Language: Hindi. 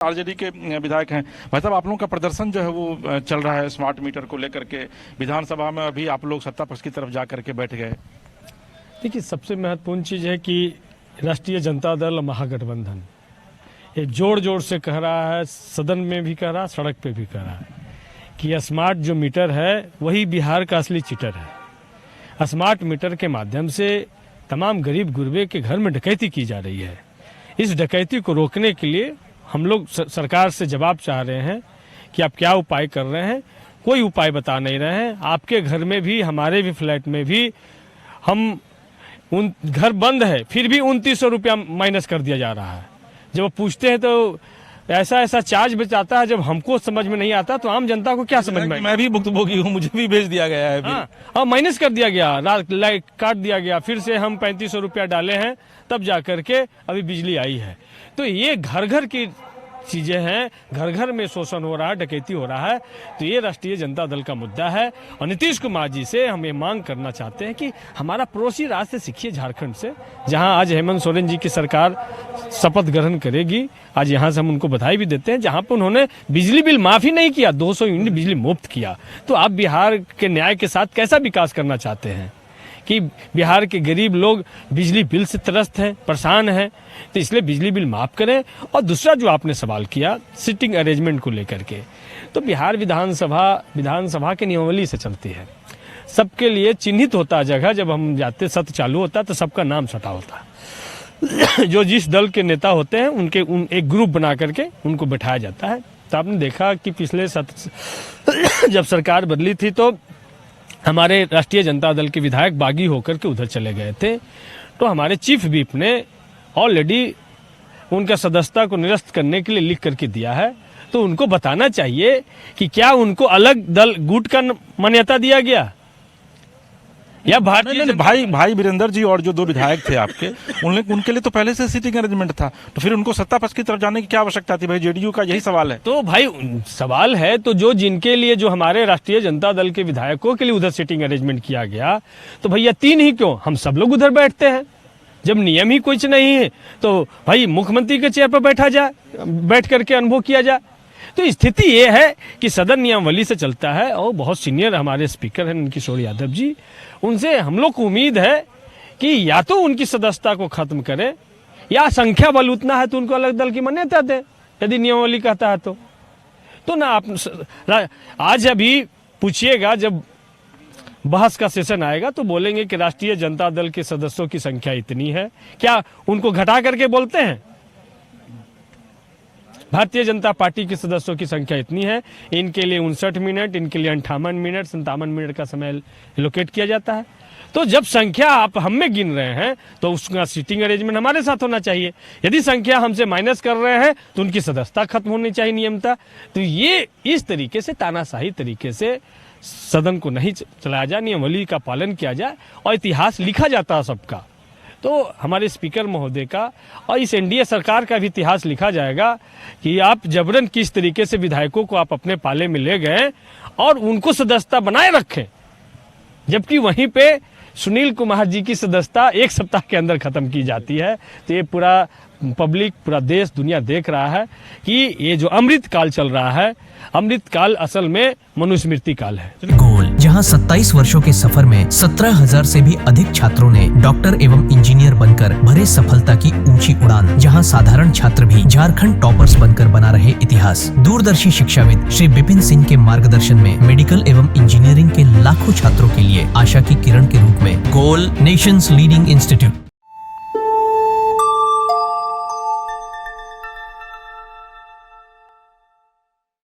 आरजेडी के विधायक हैं। भाई साहब, आप लोगों का प्रदर्शन जो है वो चल रहा है स्मार्ट मीटर को लेकर के। विधानसभा में अभी आप लोग सत्ता पक्ष की तरफ जा करके बैठ गए। देखिए, सबसे महत्वपूर्ण चीज़ है कि राष्ट्रीय जनता दल महागठबंधन ये जोड़ जोड़ से कह रहा है, सदन में भी कह रहा है, सड़क पे भी कह रहा है कि स्मार्ट जो मीटर है वही बिहार का असली चीटर है। स्मार्ट मीटर के माध्यम से तमाम गरीब गुरबे के घर में डकैती की जा रही है। इस डकैती को रोकने के लिए हम लोग सरकार से जवाब चाह रहे हैं कि आप क्या उपाय कर रहे हैं। कोई उपाय बता नहीं रहे हैं। आपके घर में भी, हमारे भी फ्लैट में भी हम उन घर बंद है, फिर भी 2900 रुपया माइनस कर दिया जा रहा है। जब वो पूछते हैं तो ऐसा चार्ज बचाता है, जब हमको समझ में नहीं आता तो आम जनता को क्या समझ में। मैं भी भुक्तभोगी हूँ, मुझे भी भेज दिया गया है। हाँ, माइनस कर दिया गया, लाइट काट दिया गया, फिर से हम 3500 रुपया डाले हैं, तब जा करके अभी बिजली आई है। तो ये घर घर की चीजें हैं, घर घर में शोषण हो रहा है, डकैती हो रहा है। तो ये राष्ट्रीय जनता दल का मुद्दा है और नीतीश कुमार जी से हम ये मांग करना चाहते हैं कि हमारा पड़ोसी राज्य से सीखिए, झारखंड से, जहां आज हेमंत सोरेन जी की सरकार शपथ ग्रहण करेगी। आज यहां से हम उनको बधाई भी देते हैं, जहां पर उन्होंने बिजली बिल माफी नहीं किया, 200 यूनिट बिजली मुफ्त किया। तो आप बिहार के न्याय के साथ कैसा विकास करना चाहते हैं कि बिहार के गरीब लोग बिजली बिल से त्रस्त हैं, परेशान हैं। तो इसलिए बिजली बिल माफ करें। और दूसरा जो आपने सवाल किया सिटिंग अरेंजमेंट को लेकर के, तो बिहार विधानसभा के नियमावली से चलती है। सबके लिए चिन्हित होता जगह, जब हम जाते सत्र चालू होता तो सबका नाम सटा होता जो जिस दल के नेता होते हैं उनके एक ग्रुप बना करके उनको बैठाया जाता है। तो आपने देखा कि पिछले सत्र जब सरकार बदली थी तो हमारे राष्ट्रीय जनता दल के विधायक बागी होकर के उधर चले गए थे। तो हमारे चीफ व्हिप ने ऑलरेडी उनका सदस्यता को निरस्त करने के लिए लिख करके दिया है। तो उनको बताना चाहिए कि क्या उनको अलग दल गुट का मान्यता दिया गया या भारतीय भाई वीरेंद्र जी और जो दो विधायक थे आपके, उनके लिए तो पहले से सीटिंग अरेंजमेंट था। तो फिर उनको सत्ता पक्ष की तरफ जाने की क्या आवश्यकता थी? भाई जेडीयू का यही सवाल है। तो भाई सवाल है तो जो जिनके लिए, जो हमारे राष्ट्रीय जनता दल के विधायकों के लिए उधर सीटिंग अरेंजमेंट किया गया, तो भैया 3 ही क्यों, हम सब लोग उधर बैठते हैं। जब नियम ही कुछ नहीं है तो भाई मुख्यमंत्री के चेयर पर बैठा जाए, बैठ करके अनुभव किया जाए। तो स्थिति ये है कि सदन नियमावली से चलता है और बहुत सीनियर हमारे स्पीकर हैं किशोर यादव जी, उनसे हम लोग को उम्मीद है कि या तो उनकी सदस्यता को खत्म करें या संख्या बल उतना है तो उनको अलग दल की मान्यता दें, यदि नियमावली कहता है तो ना आप आज अभी पूछिएगा, जब बहस का सेशन आएगा तो बोलेंगे कि राष्ट्रीय जनता दल के सदस्यों की संख्या इतनी है, क्या उनको घटा करके बोलते हैं? भारतीय जनता पार्टी के सदस्यों की संख्या इतनी है, इनके लिए 59 मिनट, इनके लिए 58 मिनट, 57 मिनट का समय एलोकेट किया जाता है। तो जब संख्या आप हम में गिन रहे हैं तो उसका सीटिंग अरेंजमेंट हमारे साथ होना चाहिए। यदि संख्या हमसे माइनस कर रहे हैं तो उनकी सदस्यता खत्म होनी चाहिए, नियमता। तो ये इस तरीके से तानाशाही तरीके से सदन को नहीं चलाया जाए, नियमावली का पालन किया जाए और इतिहास लिखा जाता है सबका। तो हमारे स्पीकर महोदय का और इस एनडीए सरकार का भी इतिहास लिखा जाएगा कि आप जबरन किस तरीके से विधायकों को आप अपने पाले में ले गए और उनको सदस्यता बनाए रखें, जबकि वहीं पे सुनील कुमार जी की सदस्यता 1 सप्ताह के अंदर खत्म की जाती है। तो ये पूरा पब्लिक, पूरा देश, दुनिया देख रहा है कि ये जो अमृत काल चल रहा है, अमृत काल असल में मनुस्मृति काल है। गोल, जहां 27 वर्षों के सफर में 17,000 से भी अधिक छात्रों ने डॉक्टर एवं इंजीनियर बनकर भरे सफलता की ऊंची उड़ान, जहां साधारण छात्र भी झारखंड टॉपर्स बनकर बना रहे इतिहास। दूरदर्शी शिक्षाविद श्री विपिन सिंह के मार्गदर्शन में मेडिकल एवं इंजीनियरिंग के लाखों छात्रों के लिए आशा की किरण के रूप में गोल, नेशंस लीडिंग इंस्टीट्यूट।